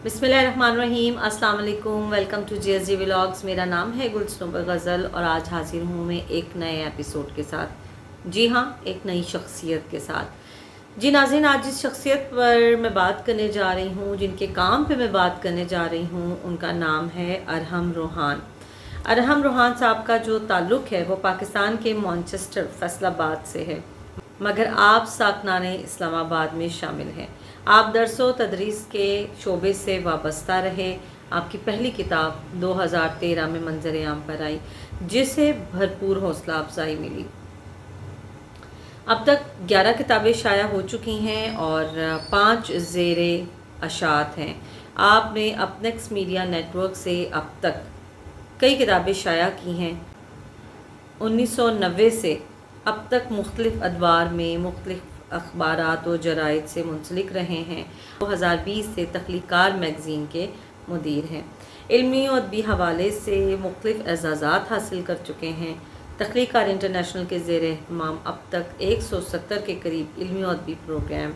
बिस्मिल्लाहिर्रहमानिर्रहीम। अस्सलाम वालेकुम। Welcome to JSG vlogs. मेरा नाम है गुलसनोबर गज़ल और आज हाजिर हूँ मैं एक नए एपिसोड के साथ। जी हाँ, एक नई शख्सियत के साथ। जी नाज़रीन, आज जिस शख्सियत पर मैं बात करने जा रही हूँ, जिनके काम पे मैं बात करने जा रही हूँ, उनका नाम है अरहम रोहान। अरहम रोहान साहब का जो ताल्लुक़ है वो पाकिस्तान के मैनचेस्टर फैसलाबाद से है, मगर आप साकनाने इस्लामाबाद में शामिल हैं। आप दरसो तदरीस के शोबे से वाबस्ता रहे। आपकी पहली किताब 2013 में मंजर आम पर आई, जिसे भरपूर हौसला अफजाई मिली। अब तक 11 किताबें शाया हो चुकी हैं और 5 ज़ेरे अशात हैं। आपने अपनेक्स मीडिया नेटवर्क से अब तक कई किताबें शाया की हैं। 1990 से अब तक मुख्तलिफ़ अदवार में मुख्तलिफ़ अखबारात व जराइद से मुंसलिक रहे हैं। 2020 से तख्लीकार मैगज़ीन के मुदीर हैं। इल्मी और अदबी हवाले से मुख्तलिफ़ एज़ाज़ात हासिल कर चुके हैं। तख्लीकार इंटरनेशनल के ज़ेर एहतमाम अब तक 170 के करीब इल्मी और अदबी प्रोग्राम,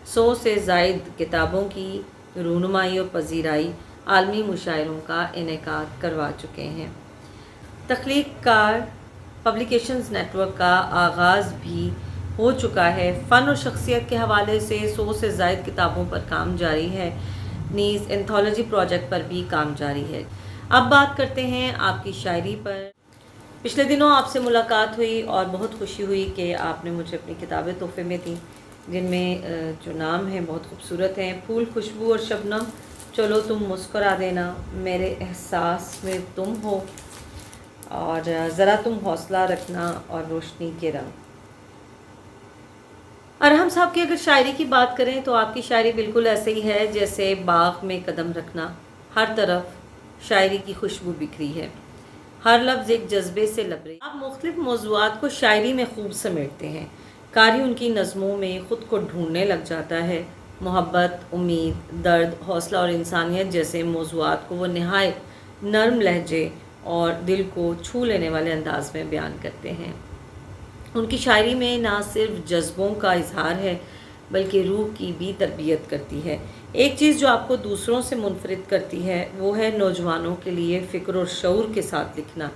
100 से ज़ायद किताबों की रूनुमाई और पजीराई, आलमी मुशायरों का इनेकाद करवा चुके हैं। तख्लीकार पब्लिकेशंस नेटवर्क का आगाज़ भी हो चुका है। फ़न और शख्सियत के हवाले से 100 से ज़ायद किताबों पर काम जारी है। नीज़ एंथोलॉजी प्रोजेक्ट पर भी काम जारी है। अब बात करते हैं आपकी शायरी पर। पिछले दिनों आपसे मुलाकात हुई और बहुत खुशी हुई कि आपने मुझे अपनी किताबें तोहफे में दी, जिनमें जो नाम हैं बहुत खूबसूरत हैं। फूल, खुशबू और शबनम, चलो तुम मुस्कुरा देना, मेरे एहसास में तुम हो, और ज़रा तुम हौसला रखना, और रोशनी के रंग। अरहम साहब की अगर शायरी की बात करें तो आपकी शायरी बिल्कुल ऐसे ही है जैसे बाग में कदम रखना। हर तरफ शायरी की खुशबू बिखरी है, हर लफ्ज़ एक जज्बे से लबरे। आप मुख्तलिफ मौज़ूआत को शायरी में खूब समेटते हैं। कारी उनकी नज़मों में ख़ुद को ढूंढने लग जाता है। मोहब्बत, उम्मीद, दर्द, हौसला और इंसानियत जैसे मौज़ूआत को वो नहायत नरम लहजे और दिल को छू लेने वाले अंदाज में बयान करते हैं। उनकी शायरी में ना सिर्फ जज्बों का इजहार है बल्कि रूह की भी तरबियत करती है। एक चीज़ जो आपको दूसरों से मुनफरिद करती है वो है नौजवानों के लिए फ़िक्र और शऊर के साथ लिखना।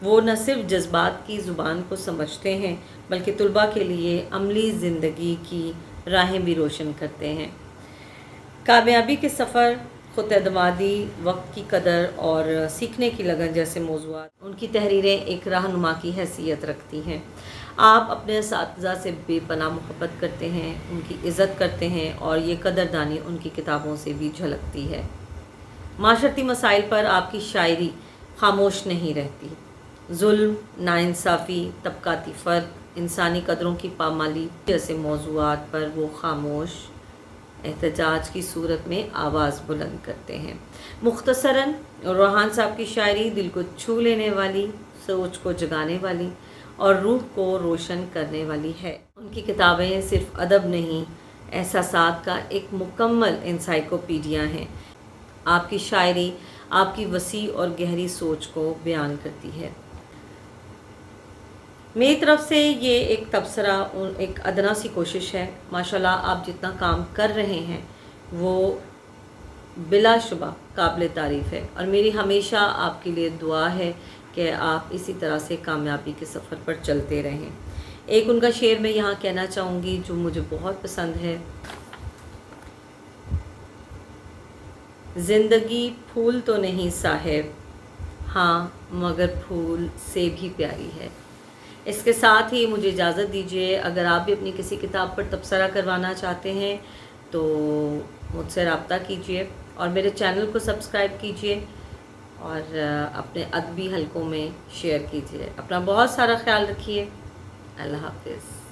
वो न सिर्फ जज्बात की ज़ुबान को समझते हैं बल्कि तुलबा के लिए अमली ज़िंदगी की राहें भी रोशन करते हैं। कामयाबी के सफ़र, ख़ुद एतमादी, वक्त की कदर और सीखने की लगन जैसे मौज़ूआत उनकी तहरीरें एक रहनुमा की हैसियत रखती हैं। आप अपने असातिज़ा से बेपनाह मोहब्बत करते हैं, उनकी इज़्ज़त करते हैं और ये कदरदानी उनकी किताबों से भी झलकती है। माशरती मसाइल पर आपकी शायरी खामोश नहीं रहती। जुल्म, नाइंसाफ़ी, तबकाती फ़र्क, इंसानी कदरों की पामाली जैसे मौज़ूआत पर वो खामोश एहतजाज की सूरत में आवाज़ बुलंद करते हैं। मुख्तसरन, रोहान साहब की शायरी दिल को छू लेने वाली, सोच को जगाने वाली और रूह को रोशन करने वाली है। उनकी किताबें सिर्फ़ अदब नहीं, एहसासात का एक मुकम्मल एनसाइक्लोपीडिया हैं। आपकी शायरी आपकी वसी और गहरी सोच को बयान करती है। मेरी तरफ से ये एक तबसरा, एक अदना सी कोशिश है। माशाल्लाह आप जितना काम कर रहे हैं वो बिलाशुबा काबिल तारीफ़ है और मेरी हमेशा आपके लिए दुआ है कि आप इसी तरह से कामयाबी के सफ़र पर चलते रहें। एक उनका शेर मैं यहाँ कहना चाहूँगी जो मुझे बहुत पसंद है। ज़िंदगी फूल तो नहीं साहिब, हाँ मगर फूल से भी प्यारी है। इसके साथ ही मुझे इजाज़त दीजिए। अगर आप भी अपनी किसी किताब पर तबसरा करवाना चाहते हैं तो मुझसे रब्ता कीजिए और मेरे चैनल को सब्सक्राइब कीजिए और अपने अदबी हलकों में शेयर कीजिए। अपना बहुत सारा ख्याल रखिए। अल्लाह हाफ़िज़।